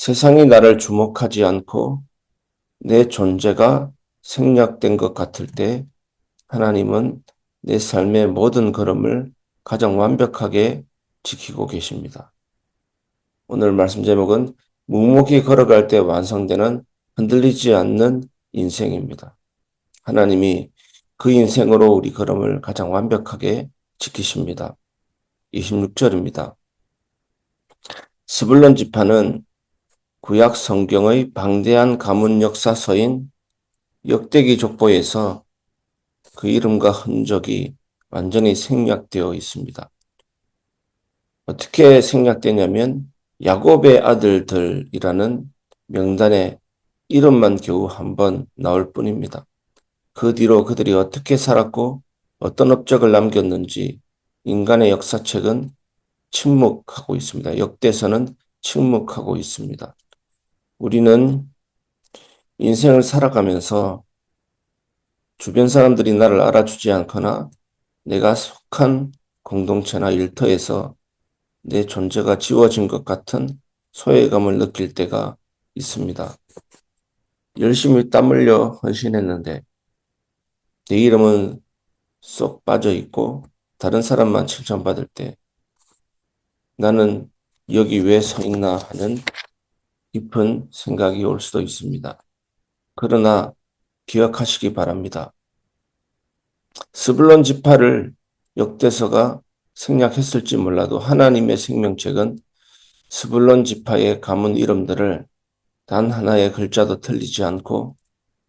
세상이 나를 주목하지 않고 내 존재가 생략된 것 같을 때 하나님은 내 삶의 모든 걸음을 가장 완벽하게 지키고 계십니다. 오늘 말씀 제목은 묵묵히 걸어갈 때 완성되는 흔들리지 않는 인생입니다. 하나님이 그 인생으로 우리 걸음을 가장 완벽하게 지키십니다. 26절입니다. 스불론 지파는 구약 성경의 방대한 가문 역사서인 역대기 족보에서 그 이름과 흔적이 완전히 생략되어 있습니다. 어떻게 생략되냐면 야곱의 아들들이라는 명단에 이름만 겨우 한 번 나올 뿐입니다. 그 뒤로 그들이 어떻게 살았고 어떤 업적을 남겼는지 인간의 역사책은 침묵하고 있습니다. 역대서는 침묵하고 있습니다. 우리는 인생을 살아가면서 주변 사람들이 나를 알아주지 않거나 내가 속한 공동체나 일터에서 내 존재가 지워진 것 같은 소외감을 느낄 때가 있습니다. 열심히 땀 흘려 헌신했는데 내 이름은 쏙 빠져 있고 다른 사람만 칭찬받을 때 나는 여기 왜 서 있나 하는 깊은 생각이 올 수도 있습니다. 그러나 기억하시기 바랍니다. 스불론 지파를 역대서가 생략했을지 몰라도 하나님의 생명책은 스불론 지파의 가문 이름들을 단 하나의 글자도 틀리지 않고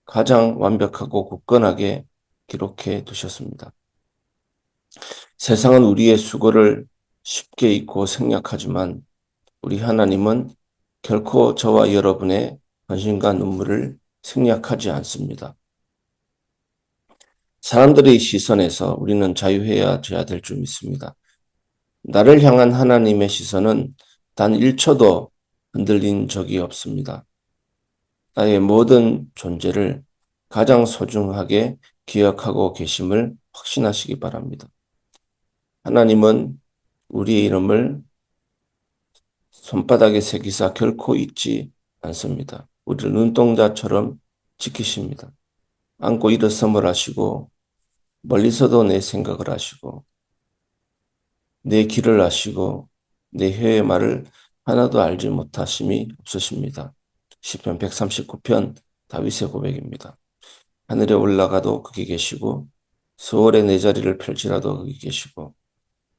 가장 완벽하고 굳건하게 기록해 두셨습니다. 세상은 우리의 수고를 쉽게 잊고 생략하지만 우리 하나님은 결코 저와 여러분의 헌신과 눈물을 생략하지 않습니다. 사람들의 시선에서 우리는 자유해야 될 줄 믿습니다. 나를 향한 하나님의 시선은 단 1초도 흔들린 적이 없습니다. 나의 모든 존재를 가장 소중하게 기억하고 계심을 확신하시기 바랍니다. 하나님은 우리의 이름을 손바닥에 새기사 결코 잊지 않습니다. 우리를 눈동자처럼 지키십니다. 안고 일어섬을 하시고 멀리서도 내 생각을 하시고 내 길을 아시고 내 혀의 말을 하나도 알지 못하심이 없으십니다. 시편 139편 다윗의 고백입니다. 하늘에 올라가도 거기 계시고 수월에 내 자리를 펼치라도 거기 계시고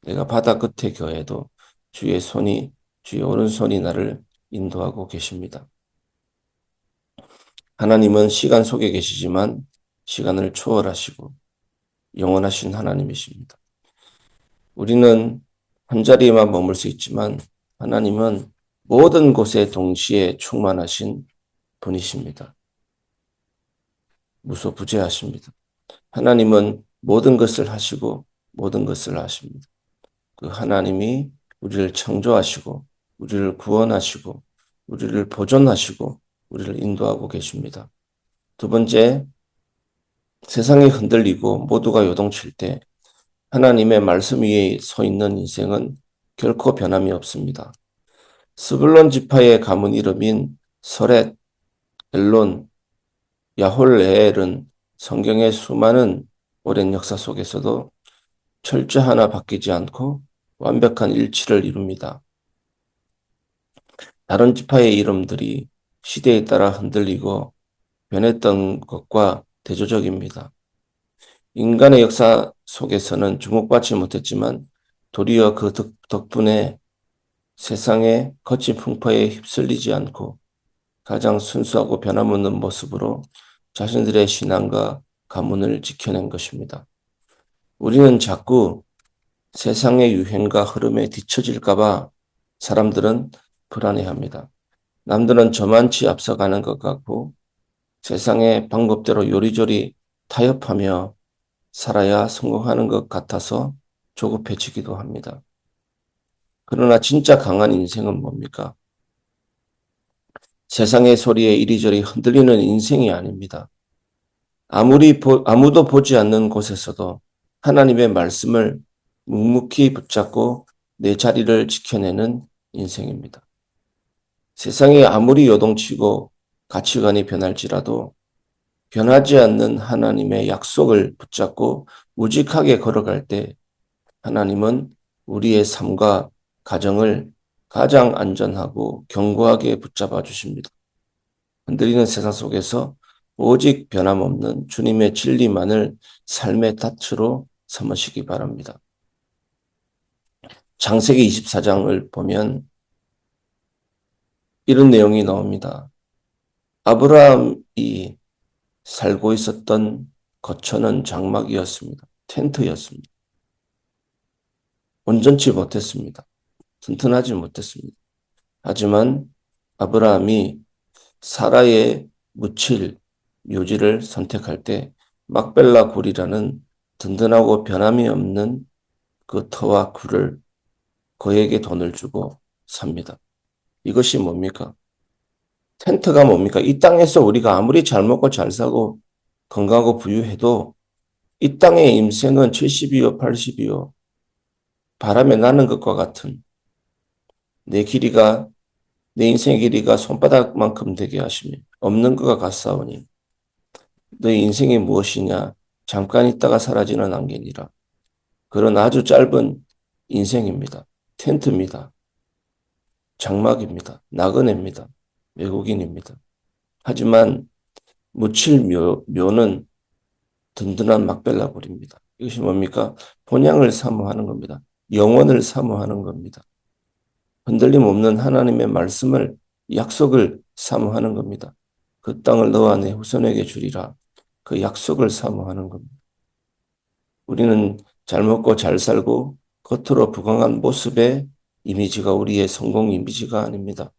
내가 바다 끝에 거해도 주의 오른손이 나를 인도하고 계십니다. 하나님은 시간 속에 계시지만 시간을 초월하시고 영원하신 하나님이십니다. 우리는 한 자리에만 머물 수 있지만 하나님은 모든 곳에 동시에 충만하신 분이십니다. 무소부재하십니다. 하나님은 모든 것을 하시고 모든 것을 아십니다. 그 하나님이 우리를 창조하시고 우리를 구원하시고 우리를 보존하시고 우리를 인도하고 계십니다. 두 번째, 세상이 흔들리고 모두가 요동칠 때 하나님의 말씀 위에 서 있는 인생은 결코 변함이 없습니다. 스불론 지파의 가문 이름인 서렛, 엘론, 야홀레엘은 성경의 수많은 오랜 역사 속에서도 철자 하나 바뀌지 않고 완벽한 일치를 이룹니다. 다른 지파의 이름들이 시대에 따라 흔들리고 변했던 것과 대조적입니다. 인간의 역사 속에서는 주목받지 못했지만 도리어 그 덕분에 세상의 거친 풍파에 휩쓸리지 않고 가장 순수하고 변함없는 모습으로 자신들의 신앙과 가문을 지켜낸 것입니다. 우리는 자꾸 세상의 유행과 흐름에 뒤처질까 봐 사람들은 불안해합니다. 남들은 저만치 앞서가는 것 같고 세상의 방법대로 요리조리 타협하며 살아야 성공하는 것 같아서 조급해지기도 합니다. 그러나 진짜 강한 인생은 뭡니까? 세상의 소리에 이리저리 흔들리는 인생이 아닙니다. 아무도 보지 않는 곳에서도 하나님의 말씀을 묵묵히 붙잡고 내 자리를 지켜내는 인생입니다. 세상이 아무리 요동치고 가치관이 변할지라도 변하지 않는 하나님의 약속을 붙잡고 우직하게 걸어갈 때 하나님은 우리의 삶과 가정을 가장 안전하고 견고하게 붙잡아 주십니다. 흔들리는 세상 속에서 오직 변함없는 주님의 진리만을 삶의 닻으로 삼으시기 바랍니다. 창세기 24장을 보면 이런 내용이 나옵니다. 아브라함이 살고 있었던 거처는 장막이었습니다. 텐트였습니다. 온전치 못했습니다. 튼튼하지 못했습니다. 하지만 아브라함이 사라의 묻힐 묘지를 선택할 때 막벨라 굴이라는 든든하고 변함이 없는 그 터와 굴을 그에게 돈을 주고 삽니다. 이것이 뭡니까? 텐트가 뭡니까? 이 땅에서 우리가 아무리 잘 먹고 잘 사고 건강하고 부유해도 이 땅의 임생은 70이요, 80이요. 바람에 나는 것과 같은 내 길이가, 내 인생의 길이가 손바닥만큼 되게 하시며 없는 것과 같사오니 너의 인생이 무엇이냐? 잠깐 있다가 사라지는 안개니라. 그런 아주 짧은 인생입니다. 텐트입니다. 장막입니다. 나그네입니다. 외국인입니다. 하지만 묻힐 묘는 든든한 막벨라굴입니다. 이것이 뭡니까? 본향을 사모하는 겁니다. 영원을 사모하는 겁니다. 흔들림 없는 하나님의 말씀을 약속을 사모하는 겁니다. 그 땅을 너와 내 후손에게 주리라. 그 약속을 사모하는 겁니다. 우리는 잘 먹고 잘 살고 겉으로 부강한 모습의 이미지가 우리의 성공 이미지가 아닙니다.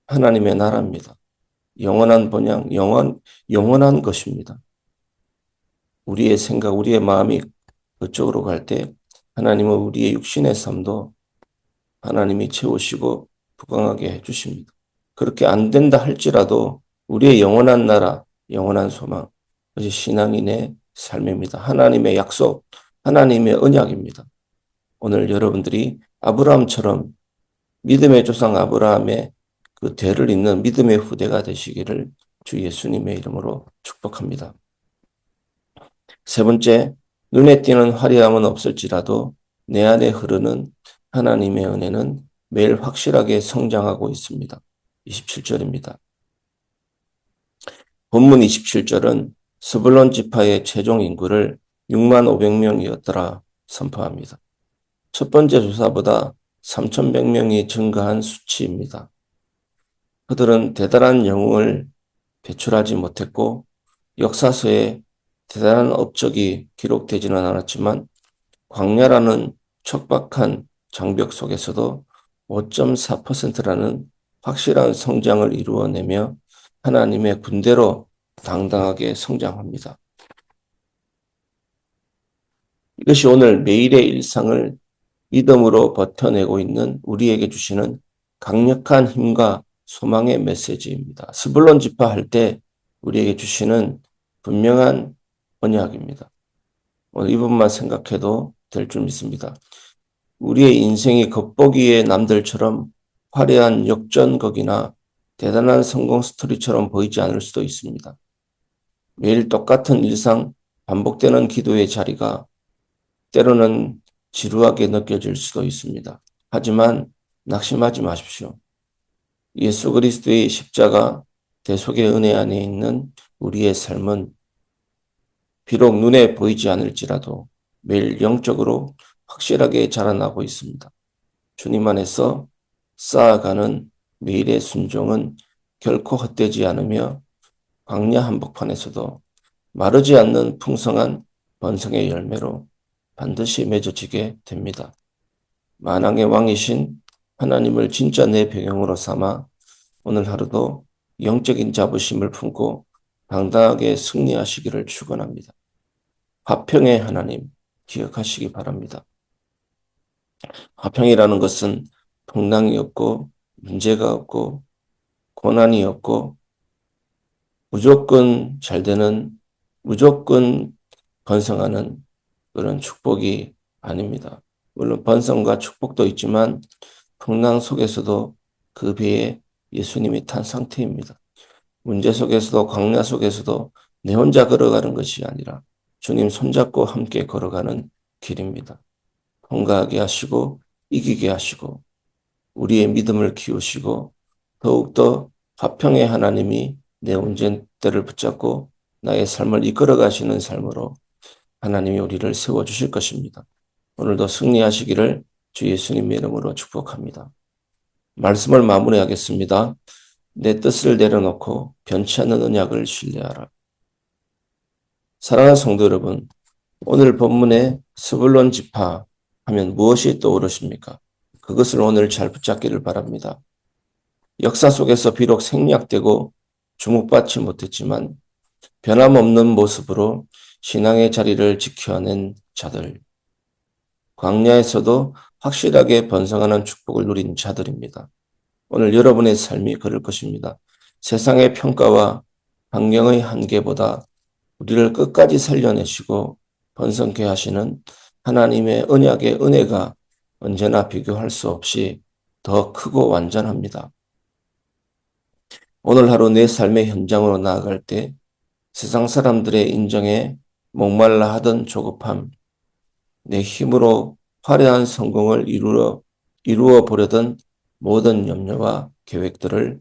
하나님의 나라입니다. 영원한 본향, 영원한 것입니다. 우리의 생각, 우리의 마음이 그쪽으로 갈 때 하나님은 우리의 육신의 삶도 하나님이 채우시고 부강하게 해주십니다. 그렇게 안 된다 할지라도 우리의 영원한 나라, 영원한 소망, 그것이 신앙인의 삶입니다. 하나님의 약속, 하나님의 언약입니다. 오늘 여러분들이 아브라함처럼 믿음의 조상 아브라함의 그 대를 잇는 믿음의 후대가 되시기를 주 예수님의 이름으로 축복합니다. 세 번째, 눈에 띄는 화려함은 없을지라도 내 안에 흐르는 하나님의 은혜는 매일 확실하게 성장하고 있습니다. 27절입니다. 본문 27절은 스불론 지파의 최종 인구를 6만 500명이었더라 선포합니다. 첫 번째 조사보다 3,100명이 증가한 수치입니다. 그들은 대단한 영웅을 배출하지 못했고 역사서에 대단한 업적이 기록되지는 않았지만 광야라는 척박한 장벽 속에서도 5.4%라는 확실한 성장을 이루어내며 하나님의 군대로 당당하게 성장합니다. 이것이 오늘 매일의 일상을 믿음으로 버텨내고 있는 우리에게 주시는 강력한 힘과 소망의 메시지입니다. 스불론 지파 할 때 우리에게 주시는 분명한 언약입니다. 오늘 이 부분만 생각해도 될 줄 믿습니다. 우리의 인생이 겉보기에 남들처럼 화려한 역전극이나 대단한 성공 스토리처럼 보이지 않을 수도 있습니다. 매일 똑같은 일상, 반복되는 기도의 자리가 때로는 지루하게 느껴질 수도 있습니다. 하지만 낙심하지 마십시오. 예수 그리스도의 십자가 대속의 은혜 안에 있는 우리의 삶은 비록 눈에 보이지 않을지라도 매일 영적으로 확실하게 자라나고 있습니다. 주님 안에서 쌓아가는 매일의 순종은 결코 헛되지 않으며 광야 한복판에서도 마르지 않는 풍성한 번성의 열매로 반드시 맺어지게 됩니다. 만왕의 왕이신 하나님을 진짜 내 배경으로 삼아 오늘 하루도 영적인 자부심을 품고 당당하게 승리하시기를 축원합니다. 화평의 하나님 기억하시기 바랍니다. 화평이라는 것은 풍랑이 없고 문제가 없고 고난이 없고 무조건 잘 되는 무조건 번성하는 그런 축복이 아닙니다. 물론 번성과 축복도 있지만 풍랑 속에서도 그 배에 예수님이 탄 상태입니다. 문제 속에서도 광야 속에서도 내 혼자 걸어가는 것이 아니라 주님 손잡고 함께 걸어가는 길입니다. 통과하게 하시고 이기게 하시고 우리의 믿음을 키우시고 더욱더 화평의 하나님이 내 운전대를 붙잡고 나의 삶을 이끌어 가시는 삶으로 하나님이 우리를 세워주실 것입니다. 오늘도 승리하시기를 주 예수님의 이름으로 축복합니다. 말씀을 마무리하겠습니다. 내 뜻을 내려놓고 변치 않는 언약을 신뢰하라. 사랑하는 성도 여러분, 오늘 본문의 스불론 지파 하면 무엇이 떠오르십니까? 그것을 오늘 잘 붙잡기를 바랍니다. 역사 속에서 비록 생략되고 주목받지 못했지만 변함없는 모습으로 신앙의 자리를 지켜낸 자들, 광야에서도 확실하게 번성하는 축복을 누린 자들입니다. 오늘 여러분의 삶이 그럴 것입니다. 세상의 평가와 환경의 한계보다 우리를 끝까지 살려내시고 번성케 하시는 하나님의 언약의 은혜가 언제나 비교할 수 없이 더 크고 완전합니다. 오늘 하루 내 삶의 현장으로 나아갈 때 세상 사람들의 인정에 목말라 하던 조급함, 내 힘으로 화려한 성공을 이루어 보려던 모든 염려와 계획들을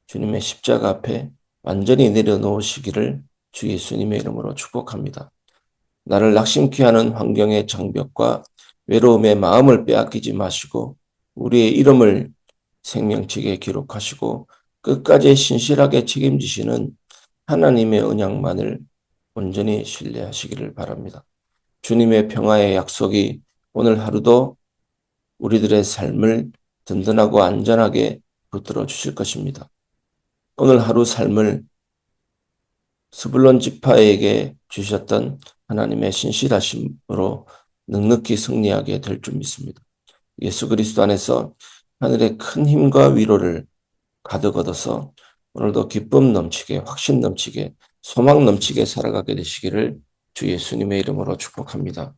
주님의 십자가 앞에 완전히 내려놓으시기를 주 예수님의 이름으로 축복합니다. 나를 낙심케 하는 환경의 장벽과 외로움의 마음을 빼앗기지 마시고 우리의 이름을 생명책에 기록하시고 끝까지 신실하게 책임지시는 하나님의 언약만을 온전히 신뢰하시기를 바랍니다. 주님의 평화의 약속이 오늘 하루도 우리들의 삶을 든든하고 안전하게 붙들어 주실 것입니다. 오늘 하루 삶을 스불론 지파에게 주셨던 하나님의 신실하심으로 넉넉히 승리하게 될 줄 믿습니다. 예수 그리스도 안에서 하늘의 큰 힘과 위로를 가득 얻어서 오늘도 기쁨 넘치게, 확신 넘치게, 소망 넘치게 살아가게 되시기를 주 예수님의 이름으로 축복합니다.